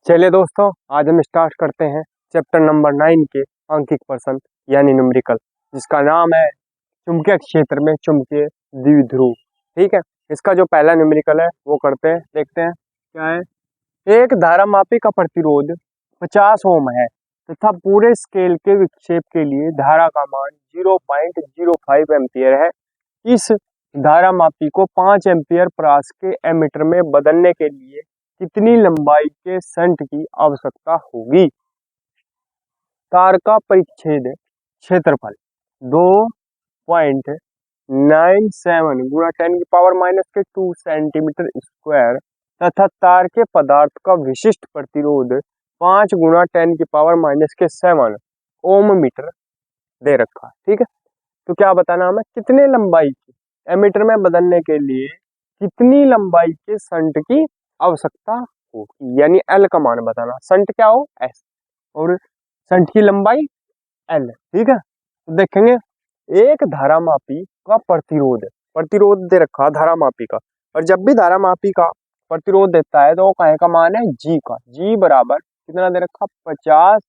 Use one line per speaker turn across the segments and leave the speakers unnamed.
चलिए दोस्तों, आज हम स्टार्ट करते हैं चैप्टर नंबर 9 के अंकित प्रश्न यानी न्यूमेरिकल, जिसका नाम है चुंबकीय क्षेत्र में चुंबकीय द्विध्रुव। ठीक है, इसका जो पहला न्यूमेरिकल है वो करते हैं, देखते हैं क्या है। एक धारामापी का प्रतिरोध 50 ओम है तथा पूरे स्केल के विक्षेप के लिए धारा का मान 0.05 एम्पियर है। इस धारामापी को 5 एम्पियर परास के एमीटर में बदलने के लिए कितनी लंबाई के शंट की आवश्यकता होगी। तार का परिच्छेद क्षेत्रफल 2.97 गुणा 10⁻⁻2 सेंटीमीटर स्क्वायर तथा तार के पदार्थ का विशिष्ट प्रतिरोध 5 गुणा 10⁻⁻7 ओम मीटर दे रखा। ठीक है, तो क्या बताना हमें, कितने लंबाई की एमीटर में बदलने के लिए कितनी लंबाई के शंट की आवश्यकता होगी, यानी एल का मान बताना। शंट क्या हो, एस, और शंट की लंबाई एल। ठीक है, तो देखेंगे एक धारामापी का प्रतिरोध दे रखा धारामापी का, और जब भी धारामापी का प्रतिरोध देता है तो वो कहे का मान है जी का। जी बराबर कितना दे रखा, 50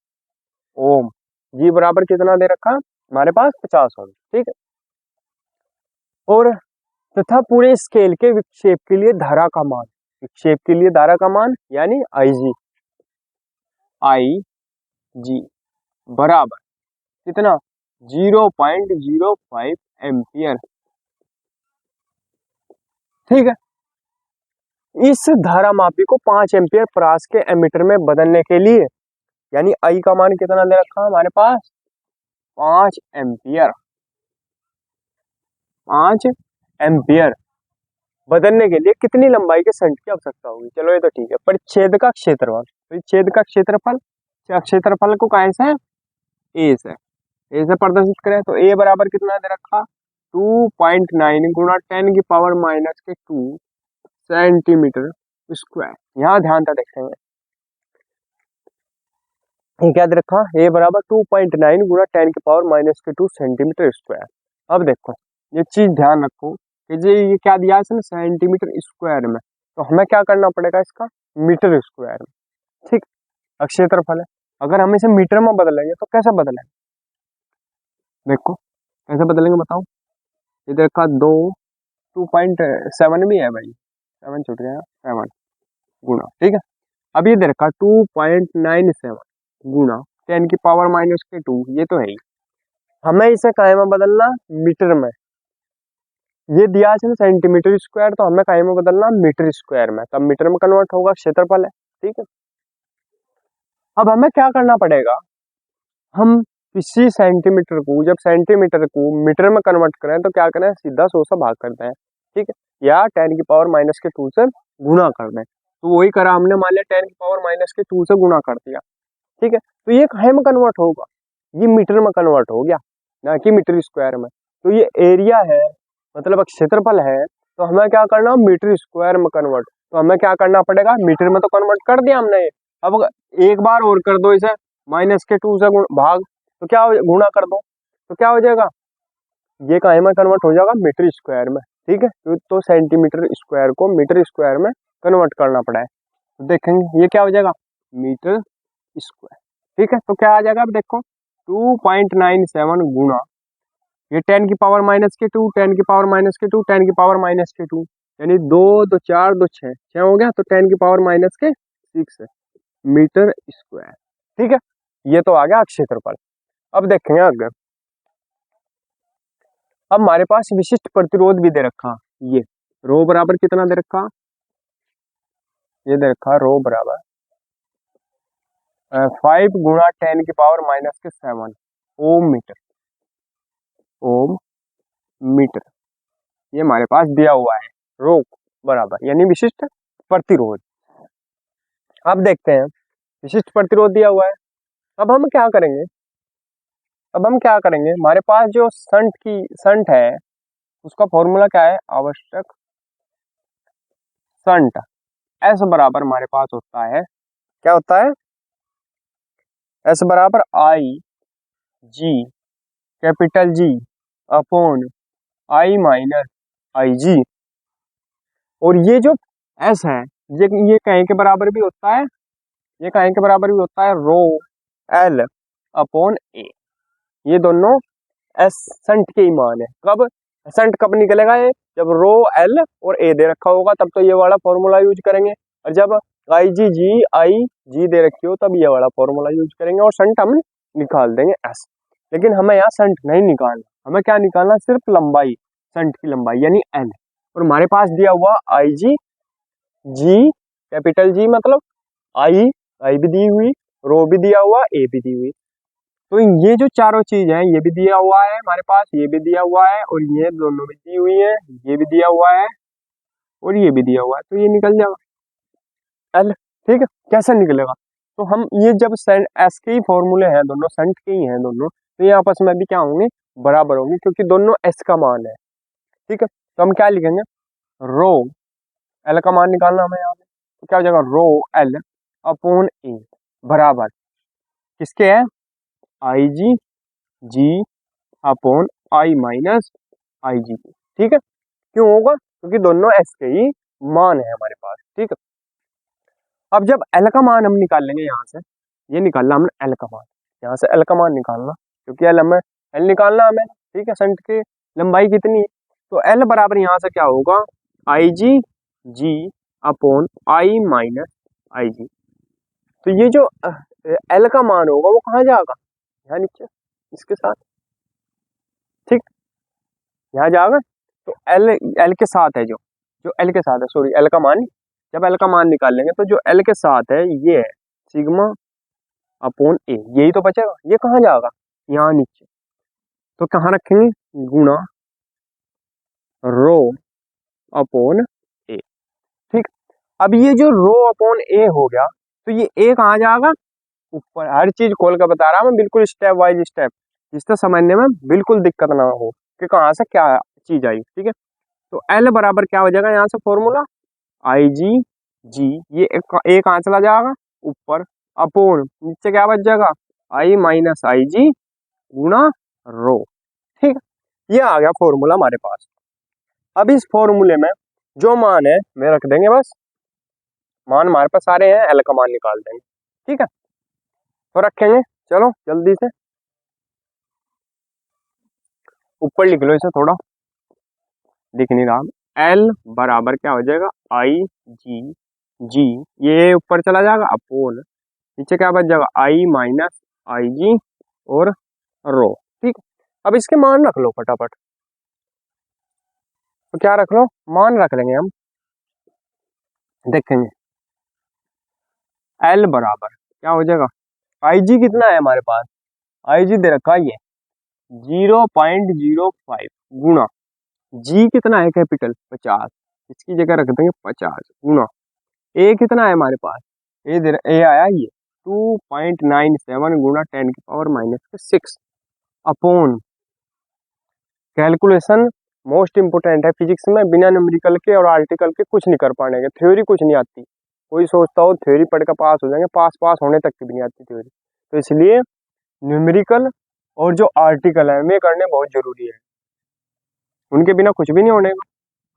ओम। जी बराबर कितना दे रखा हमारे पास, 50 ओम। ठीक है, और तथा पूरे स्केल के विक्षेप के लिए धारा का मान, विक्षेप के लिए धारा का मान यानी आई जी बराबर कितना, 0.05 एम्पियर। ठीक है, इस धारामापी को 5 एम्पियर परास के एमीटर में बदलने के लिए, यानी आई का मान कितना दे रखा हमारे पास, 5 एम्पियर। 5 एम्पियर बदलने के लिए कितनी लंबाई के शंट की आवश्यकता होगी। चलो ये तो ठीक है। परिच्छेद का क्षेत्रफल, परिच्छेद का क्षेत्रफल, क्षेत्रफल को कैसे ए से प्रदर्शित करें तो ए बराबर कितना दे रखा, 2.9 गुणा 10⁻⁻2 सेंटीमीटर स्क्वायर। यहाँ ध्यान था देखेंगे, ये क्या दे रखा, ए बराबर 2.9 गुणा 10⁻⁻2 सेंटीमीटर स्क्वायर। अब देखो ये चीज ध्यान रखो कि ये क्या दिया है सेंटीमीटर स्क्वायर में, तो हमें क्या करना पड़ेगा इसका मीटर स्क्वायर में। ठीक, क्षेत्रफल है, अगर हम इसे मीटर में बदलेंगे तो कैसे बदलेंगे, देखो कैसे बदलेंगे बताओ। ये देखा 2.7 भी है भाई, 7 छूट गया, 7 गुणा। ठीक है, अब ये देखा 2.97 गुणा 10⁻⁻2, ये तो है ही। हमें इसे काहे में बदलना, मीटर में। ये दिया है सेंटीमीटर स्क्वायर, तो हमें काहे में बदलना, मीटर स्क्वायर में, तब मीटर में कन्वर्ट होगा, क्षेत्रफल है। ठीक है, अब हमें क्या करना पड़ेगा, हम किसी सेंटीमीटर को, जब सेंटीमीटर को मीटर में कन्वर्ट करें तो क्या करें, सीधा 100 से भाग करते हैं। ठीक है, या 10⁻⁻2 से गुणा कर दें, तो वही करा हमने, मान लिया 10⁻⁻2 से गुणा कर दिया। ठीक है, तो ये काहे में कन्वर्ट होगा, ये मीटर में कन्वर्ट हो गया, ना कि मीटर स्क्वायर में। तो ये एरिया है, मतलब क्षेत्रफल है, तो हमें क्या करना, मीटर स्क्वायर में कन्वर्ट। तो हमें क्या करना पड़ेगा, मीटर में तो कन्वर्ट कर दिया हमने, अब एक बार और कर दो इसे, -2 से भाग, तो क्या गुणा कर दो, तो क्या हो जाएगा, ये काहे में कन्वर्ट हो जाएगा, मीटर स्क्वायर में। ठीक है, तो सेंटीमीटर स्क्वायर को मीटर स्क्वायर में कन्वर्ट करना पड़ा है, तो देखेंगे ये क्या हो जाएगा, मीटर स्क्वायर। ठीक है, तो क्या आ जाएगा, अब देखो 2.97 गुणा ये 10⁻⁻2 10⁻⁻2 10⁻⁻2, यानी 2 2 4 2 6 हो गया, तो 10⁻⁻6 मीटर स्क्वायर। ठीक है, ये तो आ गया क्षेत्रफल। अब देखेंगे आगे, अब हमारे पास विशिष्ट प्रतिरोध भी दे रखा, ये रो बराबर कितना दे रखा, ये दे रखा रो बराबर 5 गुणा 10⁻⁻7 ओम मीटर, ये हमारे पास दिया हुआ है, रो बराबर यानी विशिष्ट प्रतिरोध। अब देखते हैं, विशिष्ट प्रतिरोध दिया हुआ है, अब हम क्या करेंगे, हमारे पास जो शंट है उसका फॉर्मूला क्या है, आवश्यक शंट एस बराबर हमारे पास होता है, क्या होता है, एस बराबर I G, capital G upon I minus I G. और ये जो एस है ये कहीं के बराबर भी होता है, ये काहे के बराबर भी होता है, रो एल अपॉन ए। ये दोनों एसेंट के ही मान है। कब एसेंट कब निकलेगा ये, जब रो एल और ए दे रखा होगा तब तो ये वाला फॉर्मूला यूज करेंगे, और जब आई जी दे रखी हो तब ये वाला फॉर्मूला यूज करेंगे और सेंट हम निकाल देंगे एस। लेकिन हमें यहाँ सेंट नहीं निकालना, हमें क्या निकालना, सिर्फ लंबाई, सेंट की लंबाई यानी एल। और हमारे पास दिया हुआ आई जी, जी कैपिटल जी मतलब आई, आई भी दी हुई, रो भी दिया हुआ, ए भी दी हुई। तो ये जो चारों चीज है, ये भी दिया हुआ है हमारे पास, ये भी दिया हुआ है और ये दोनों भी दी हुई है, ये भी दिया हुआ है और ये भी दिया हुआ है, तो ये निकल जाएगा एल। ठीक है, कैसे निकलेगा, तो हम ये जब एस के ही फॉर्मूले हैं दोनों, सेंट के ही हैं दोनों, तो ये आपस में भी क्या होंगे, बराबर होंगे, क्योंकि दोनों एस का मान है। ठीक है, तो हम क्या लिखेंगे, रो एल का मान निकालना हमें यहाँ पे, तो क्या हो जाएगा, रो एल अपॉन ए बराबर किसके है, आई जी जी अपॉन आई माइनस आई जी। ठीक है, क्यों होगा, क्योंकि दोनों एस के ही मान है हमारे पास। ठीक है, अब जब एल का मान हम निकाल लेंगे, यहाँ से ये निकालना हमने एल का मान, यहाँ से एल का मान निकालना, क्योंकि एल निकालना हमें। ठीक है, संट की लंबाई कितनी है, तो एल बराबर यहाँ से क्या होगा, आई जी जी अपॉन आई माइनस आई जी। तो ये जो एल का मान होगा वो कहाँ जाएगा, यहाँ नीचे इसके साथ। ठीक, यहाँ जाएगा, तो एल एल के साथ है, जो जो एल के साथ है, सॉरी एल का मान, जब एल का मान निकाल लेंगे तो जो एल के साथ है ये है सिग्मा अपॉन ए, यही तो बचेगा, ये कहाँ जाएगा, यहाँ नीचे, तो कहाँ रखेंगे, गुणा रो अपॉन ए। ठीक, अब ये जो रो अपॉन ए हो गया, तो ये ए कहाँ जाएगा, ऊपर। हर चीज खोल कर बता रहा हूँ मैं, बिल्कुल स्टेप वाइज स्टेप, जिससे समझने में बिल्कुल दिक्कत ना हो कि कहाँ से क्या चीज आई। ठीक है, तो एल बराबर क्या हो जाएगा, यहाँ से फॉर्मूला आई जी जी, ये ए कहाँ चला जाएगा, ऊपर, अपोन नीचे क्या बच जाएगा, आई माइनस आई जी गुणा रो। ठीक, ये आ गया फॉर्मूला हमारे पास। अब इस फॉर्मूले में जो मान है मैं रख देंगे, बस मान हमारे पास सारे हैं, एल का मान निकाल देंगे। ठीक है, तो रखेंगे, चलो जल्दी से ऊपर लिख लो इसे, थोड़ा दिख नहीं रहा। एल बराबर क्या हो जाएगा, आई जी जी, ये ऊपर चला जाएगा, अपोन नीचे क्या बच जाएगा, आई माइनस आई जी और रो। ठीक, अब इसके मान रख लो फटाफट, तो क्या रख लो, मान रख लेंगे हम, देखेंगे एल बराबर क्या हो जाएगा, आई जी कितना है हमारे पास, आई जी दे रखा है ये 0.05 गुणा जी कितना है कैपिटल 50, इसकी जगह रख देंगे 50 गुणा ए कितना है हमारे पास, ए आया ये 2.97 गुणा 10⁻⁻6 अपॉन, कैलकुलेशन मोस्ट इंपोर्टेंट है फिजिक्स में, बिना न्यूमेरिकल के और आर्टिकल के कुछ नहीं कर पाएंगे, थ्योरी कुछ नहीं आती। कोई सोचता हो थ्योरी पढ़ कर पास हो जाएंगे, पास होने तक की भी नहीं आती थ्योरी, तो इसलिए न्यूमेरिकल और जो आर्टिकल है वे करने बहुत जरूरी है, उनके बिना कुछ भी नहीं होने का।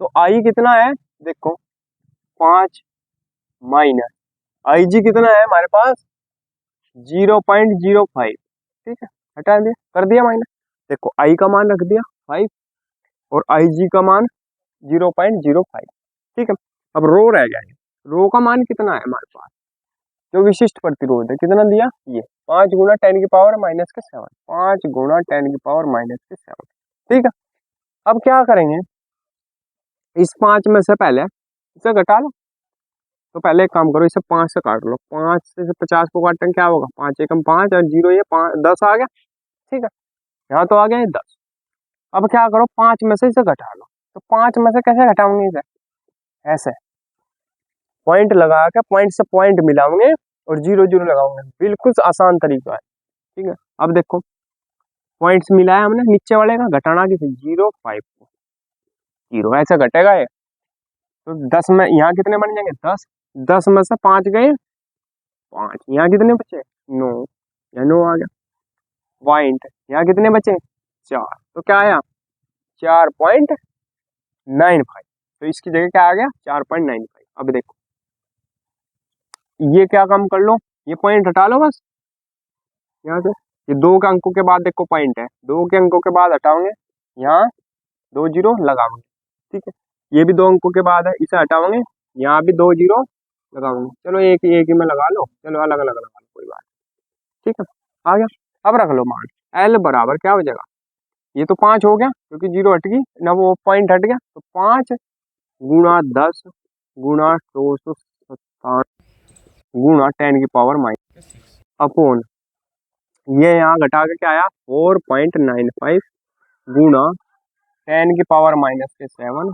तो आई कितना है देखो 5 माइनस आई जी कितना है हमारे पास 0.05। ठीक है, हटा दिया, कर दिया माइनस, देखो आई का मान रख दिया 5 और आई जी का मान 0.05। ठीक है, अब रो रह गया, रो का मान कितना है हमारे पास, जो विशिष्ट प्रतिरोध है कितना दिया, ये 5 गुणा 10⁻⁻7, 5 गुणा 10⁻⁻7। ठीक है, अब क्या करेंगे, इस 5 में से पहले इसे घटा लो, तो पहले एक काम करो, इसे 5 से काट लो, 5 से 50 को काटेंगे क्या होगा, 5 एकम 5 और 0 ये 5 10 आ गया। ठीक है, यहाँ तो आ गया ये 10। अब क्या करो, 5 में से इसे घटा लो, तो 5 में से कैसे घटाऊंगे इसे, ऐसे पॉइंट लगा के पॉइंट से पॉइंट मिलाऊंगे और 0 0 लगाऊंगे, बिल्कुल आसान तरीका है। ठीक है, अब देखो पॉइंट्स मिलाया हमने, नीचे वाले का घटाना किसे 0.5 को 0 ऐसे घटेगा ये, तो 10 में यहाँ कितने बन जाएंगे 10, 10 में से 5 गए 5, यहाँ कितने बचे 9, या 9 आ गया, पॉइंट यहाँ कितने बचे 4, तो क्या आया 4.95, तो इसकी जगह क्या आ गया 4.95। अब देखो ये क्या काम कर लो, ये पॉइंट हटा लो बस यहाँ से। ये 2 के अंकों के बाद देखो पॉइंट है, 2 के अंकों के बाद हटाओगे, यहाँ 2 जीरो लगाओगे, ठीक है। ये भी 2 अंकों के बाद है, इसे हटाओगे, यहाँ भी 2 जीरो लगाओगे। चलो एक ही में लगा लो, चलो अलग अलग लगा लो, कोई बात, ठीक है। आ गया। अब रख लो मान L बराबर क्या हो जाएगा, ये तो 5 हो गया क्योंकि जीरो हट गई ना, वो पॉइंट हट गया, तो 5 गुणा 10 गुणा 257 गुणा 10 की पावर माइनस अपॉन, ये यहाँ घटा के क्या आया 4.95 गुणा 10 की पावर माइनस के 7,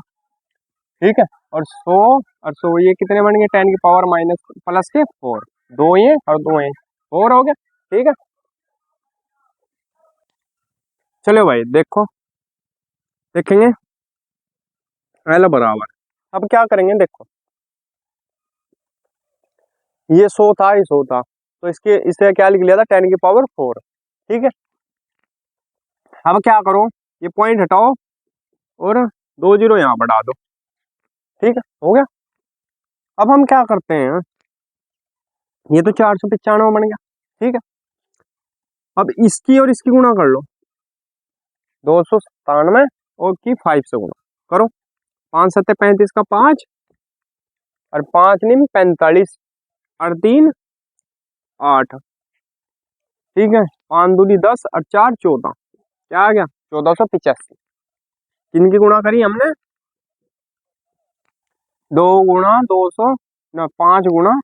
ठीक है। और 100 ये कितने बन गए 10 की पावर माइनस प्लस के 4, 2 ये और 2 ये 4 हो गया, ठीक है। चलो भाई देखो, देखेंगे L बराबर, अब क्या करेंगे देखो, ये 100 था, ये 100 था, तो इसके इसे क्या लिख लिया था 10 की पावर 4, ठीक है। अब क्या करो, ये पॉइंट हटाओ और 2 जीरो यहाँ बढ़ा दो, ठीक है, हो गया। अब हम क्या करते हैं, ये तो 495 बन गया, ठीक है। अब इसकी और इसकी गुणा कर लो, 297 और की 5 से गुणा करो, 5 सत्ते 35 का 5 और 5 निम 45 और 3 8, ठीक है। 5 दूनी 10 और 4 14, क्या आ गया 1485। किनकी गुणा करी हमने, 2 गुणा 200 ना 5 गुणा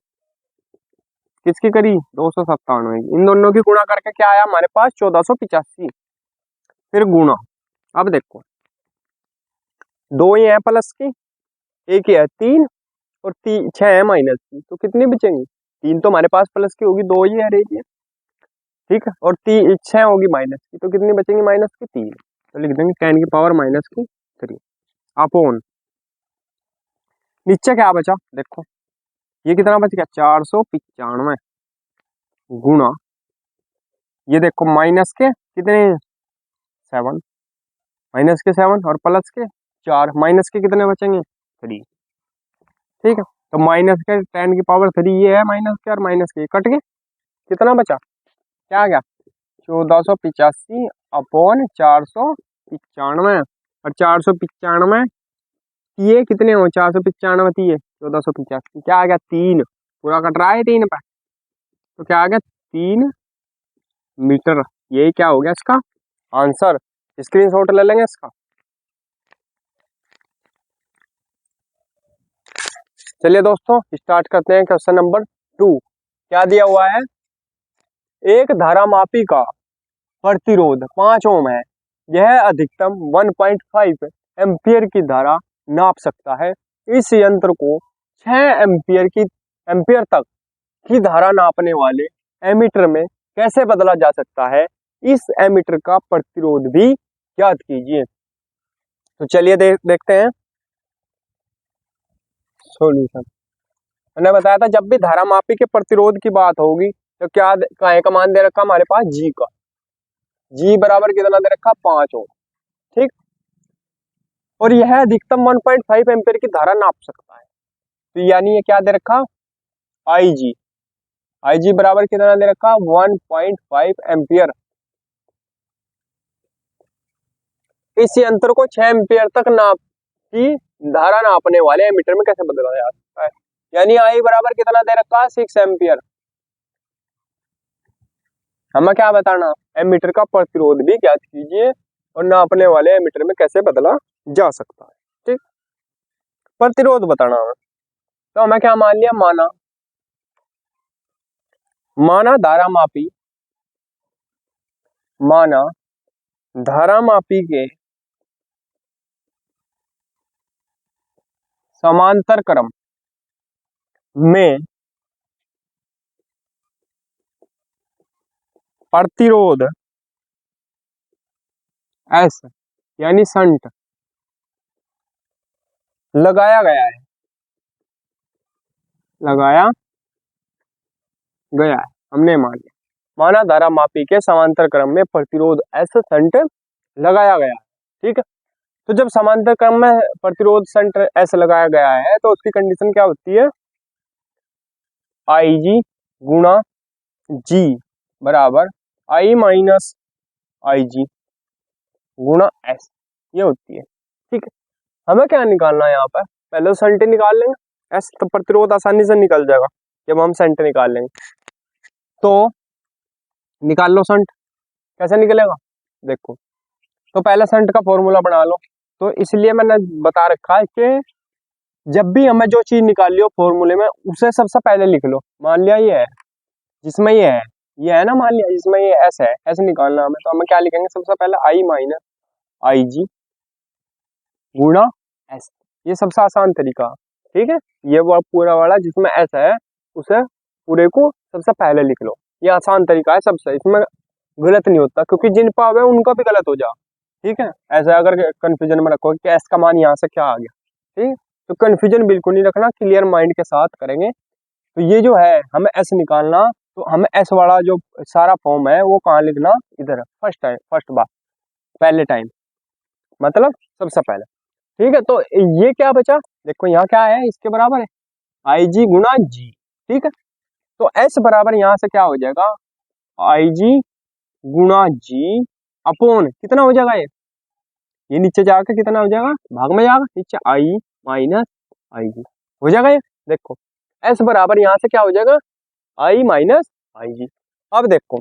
किसकी करी 297, इन दोनों की गुणा करके क्या आया हमारे पास 1485, फिर गुणा। अब देखो 2 ही है प्लस की, एक ही है 3 और 6 है माइनस की, तो कितनी बचेंगी 3 तो हमारे पास प्लस की होगी, 2 ही है रही है, ठीक है। और 6 होगी माइनस की, तो कितनी बचेंगी माइनस की 3, तो लिख देंगे 10 की पावर माइनस की 3 अपॉन, नीचे क्या बचा देखो, ये कितना बच गया 495 गुणा, ये देखो माइनस के कितने 7, माइनस के 7 और प्लस के 4, माइनस के कितने बचेंगे 3, ठीक है। तो माइनस के 10 की पावर 3 ये है, माइनस के और माइनस के कट गए, कितना बचा क्या आ गया 1485 अपॉन 495, और 495 ये कितने हो 495 ये 1485, क्या आ गया 3, पूरा कट रहा है 3 पे, तो क्या आ गया 3 मीटर, यही क्या हो गया इसका आंसर। स्क्रीनशॉट ले लेंगे इसका। चलिए दोस्तों स्टार्ट करते हैं क्वेश्चन नंबर 2। क्या दिया हुआ है, एक धारामापी का प्रतिरोध 5 ओम है, यह अधिकतम 1.5 एम्पियर की धारा नाप सकता है। इस यंत्र को 6 एम्पियर तक की धारा नापने वाले एमीटर में कैसे बदला जा सकता है, इस एमीटर का प्रतिरोध भी ज्ञात कीजिए। तो चलिए देखते हैं सॉल्यूशन। मैंने बताया था जब भी धारामापी के प्रतिरोध की बात होगी तो क्या का मान दे रखा हमारे पास जी का, जी बराबर कितना दे रखा 5 ओम, ठीक। और यह अधिकतम 1.5 एम्पियर की धारा नाप सकता है, तो यानी ये क्या दे रखा आई जी, आई जी बराबर कितना दे रखा 1.5 एम्पियर। इस यंत्र को 6 एम्पियर तक की धारा नापने वाले एमीटर में कैसे बदला जा सकता है, यानी आई बराबर कितना दे रखा 6 एम्पियर। हमें क्या बताना, एमीटर का प्रतिरोध भी ज्ञात कीजिए और नापने वाले एमीटर में कैसे बदला जा सकता है, ठीक। प्रतिरोध बताना हमें, तो हमें क्या मान लिया, माना धारामापी के समांतर क्रम में प्रतिरोध एस यानी संट लगाया गया है, हमने मान लिया। माना धारामापी के समांतर क्रम में प्रतिरोध एस संट लगाया गया है, ठीक है। तो जब समांतर क्रम में प्रतिरोध संट एस लगाया गया है तो उसकी कंडीशन क्या होती है, आई जी गुणा जी बराबर आई माइनस आई जी गुणा एस, ये होती है। ठीक है, हमें क्या निकालना है यहाँ पर, पहले सेंट निकाल लेंगे, एस तो प्रतिरोध आसानी से निकल जाएगा जब हम सेंट निकाल लेंगे। तो निकाल लो सेंट, कैसे निकलेगा देखो, तो पहले सेंट का फॉर्मूला बना लो। तो इसलिए मैंने बता रखा है कि जब भी हमें जो चीज निकाली हो फॉर्मूले में उसे सबसे पहले लिख लो। मान लिया ये है, जिसमें ये है ना, मान लिया जिसमें ये एस है, एस निकालना हमें, तो हमें क्या लिखेंगे सबसे पहले आई माइनस आई जी गुणा एस, ये सबसे आसान तरीका। ठीक है, ये वो पूरा वाला जिसमें एस है उसे पूरे को सबसे पहले लिख लो, ये आसान तरीका है सबसे, इसमें गलत नहीं होता, क्योंकि जिन पावे उनका भी गलत हो जा। ठीक है, ऐसा अगर कंफ्यूजन में रखो कि एस का मान यहाँ से क्या आ गया, ठीक है, तो कंफ्यूजन बिल्कुल नहीं रखना, क्लियर माइंड के साथ करेंगे। तो ये जो है हमें एस निकालना, तो हमें एस वाला जो सारा फॉर्म है वो कहाँ लिखना, इधर फर्स्ट टाइम, फर्स्ट बार, पहले टाइम, मतलब सबसे पहले। ठीक है, तो ये क्या बचा देखो, यहाँ क्या है, इसके बराबर है आई जी गुणा जी। ठीक है, तो एस बराबर यहाँ से क्या हो जाएगा, आई जी गुणा जी अपोन कितना हो जाएगा, ये नीचे जाकर कितना हो जाएगा, भाग में जाएगा, नीचे आई माइनस आई जी हो जाएगा ये। देखो एस बराबर यहाँ से क्या हो जाएगा, आई माइनस आई जी। अब देखो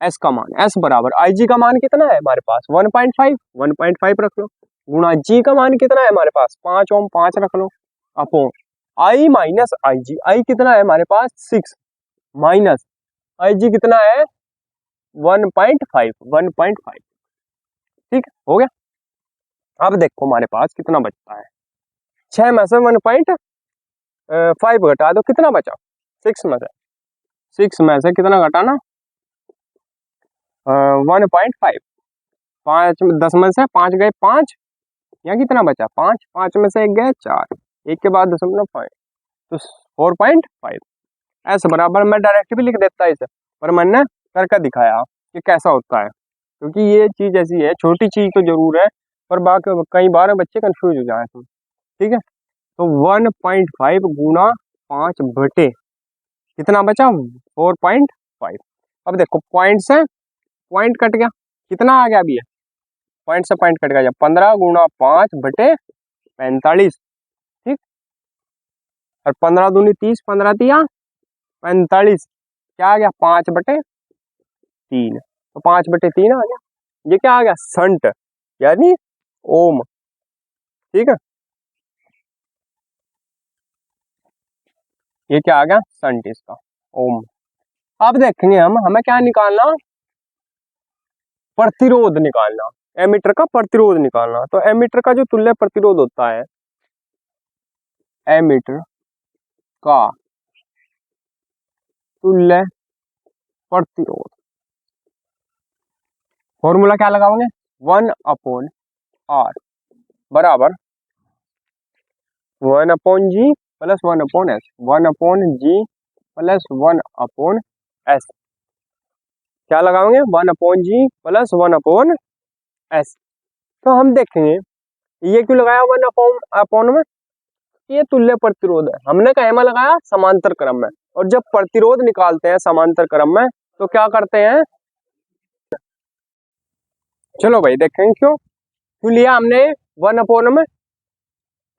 एस का मान, एस बराबर आई जी का मान कितना है हमारे पास 1.5, 1.5 रख लो, गुणा जी का मान कितना है हमारे पास 5 ओम, 5 रख लो, अपॉन आई माइनस आई जी, आई कितना है हमारे पास 6 माइनस आई जी कितना है 1.5, 1.5। ठीक है, हो गया। अब देखो हमारे पास कितना बचता है, 6 में से 1.5 घटा दो, कितना बचा 6 में से, 6 में से कितना घटाना 1.5, 5 10 में से 5 गए 5, यहाँ कितना बचा 5, 5 में से 1 गए 4, 1 के बाद 0.5, तो 4.5। ऐसे बराबर मैं डायरेक्ट भी लिख देता इसे, पर मैंने करके दिखाया कि कैसा होता है, क्योंकि ये चीज़ ऐसी है, छोटी चीज़ तो जरूर है पर बाकी कई बार बच्चे कंफ्यूज हो जाए तो। ठीक है, तो 1.5 गुणा 5 बटे कितना बचा 4.5। अब देखो पॉइंट से पॉइंट कट गया, कितना आ गया अभी है, पॉइंट से पॉइंट कट गया, 15 गुणा 5 बटे 45। ठीक, और 15 दूनी 30, 15 तिया 45, क्या आ गया 5 बटे 3, तो 5 बटे 3 आ गया, ये क्या आ गया संट यानी ओम। ठीक है, ये क्या आ गया संट इसका ओम। अब देखेंगे हम, हमें क्या निकालना, प्रतिरोध निकालना, एमीटर का प्रतिरोध निकालना। तो एमीटर का जो तुल्य प्रतिरोध होता है, एमीटर का तुल्य प्रतिरोध, फॉर्मूला क्या लगाओगे 1/R बराबर 1/G plus 1/S, 1/G plus 1/S, क्या लगाओगे 1/G प्लस 1/S। तो हम देखेंगे ये क्यों लगाया 1/अपॉन में, ये तुल्य प्रतिरोध है, हमने कहा में लगाया समांतर क्रम में, और जब प्रतिरोध निकालते हैं समांतर क्रम में तो क्या करते हैं, चलो भाई देखेंगे क्यों क्यों लिया हमने 1/में।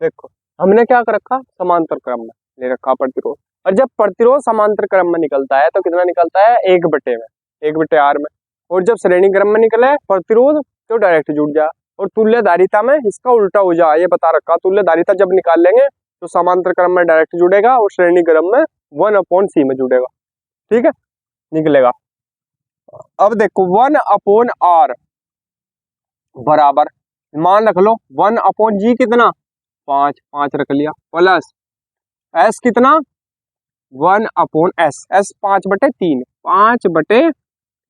देखो हमने क्या कर रखा, समांतर क्रम में ले रखा प्रतिरोध, और जब प्रतिरोध समांतर क्रम में निकलता है तो कितना निकलता है 1/R में, और जब श्रेणी क्रम में निकले प्रतिरोध तो डायरेक्ट जुड़ जा, और तुल्य धारिता में इसका उल्टा हो जा, ये बता रखा, तुल्य धारिता जब निकाल लेंगे तो समांतर क्रम में डायरेक्ट जुड़ेगा और श्रेणी क्रम में 1/C में जुड़ेगा। ठीक है, निकलेगा। अब देखो 1/R बराबर मान रख लो 1/G कितना 5, 5 रख लिया, प्लस S कितना 1/S, S 5/3, 5/3,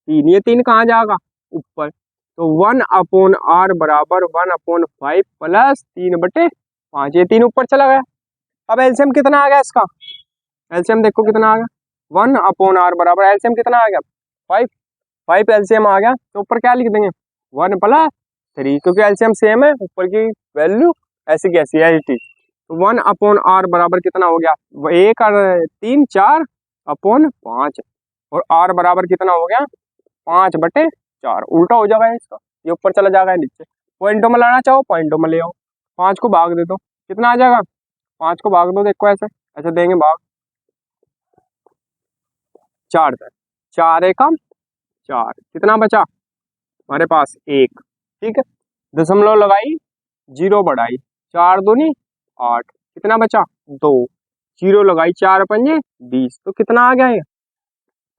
ये 3 कहाँ जाएगा ऊपर, तो 1/R बराबर 1/5 प्लस 3/5, ये 3 ऊपर चला गया। अब एलसीएम कितना आ गया इसका, एलसीएम देखो कितना आ गया 1/R बराबर एलसीएम कितना आ गया 5, 5 एलसीएम आ गया, तो ऊपर क्या लिख देंगे 1 + 3, क्योंकि एलसीएम सेम है, ऊपर की वैल्यू ऐसी कैसी है 80। तो 1/R बराबर कितना हो गया 1 और 3 4/5, और R बराबर कितना हो गया 5/4, उल्टा हो जाएगा इसका, ये ऊपर चला जाएगा नीचे। पॉइंटों में लाना चाहो पॉइंटों में ले आओ, 5 को भाग दे दो कितना आ जाएगा, 5 को भाग दो, देखो ऐसे ऐसे देंगे भाग, 4 4 एकम 4, कितना बचा हमारे पास 1, ठीक है। दशमलव लगाई, जीरो बढ़ाई, 4 दूनी 8, कितना बचा 2, जीरो लगाई, 4 पंजे 20, तो कितना आ गया ये,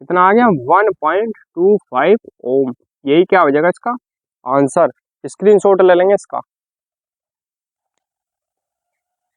कितना आ गया 1.25 ओम। यही क्या हो जाएगा इसका आंसर, स्क्रीनशॉट ले लेंगे इसका।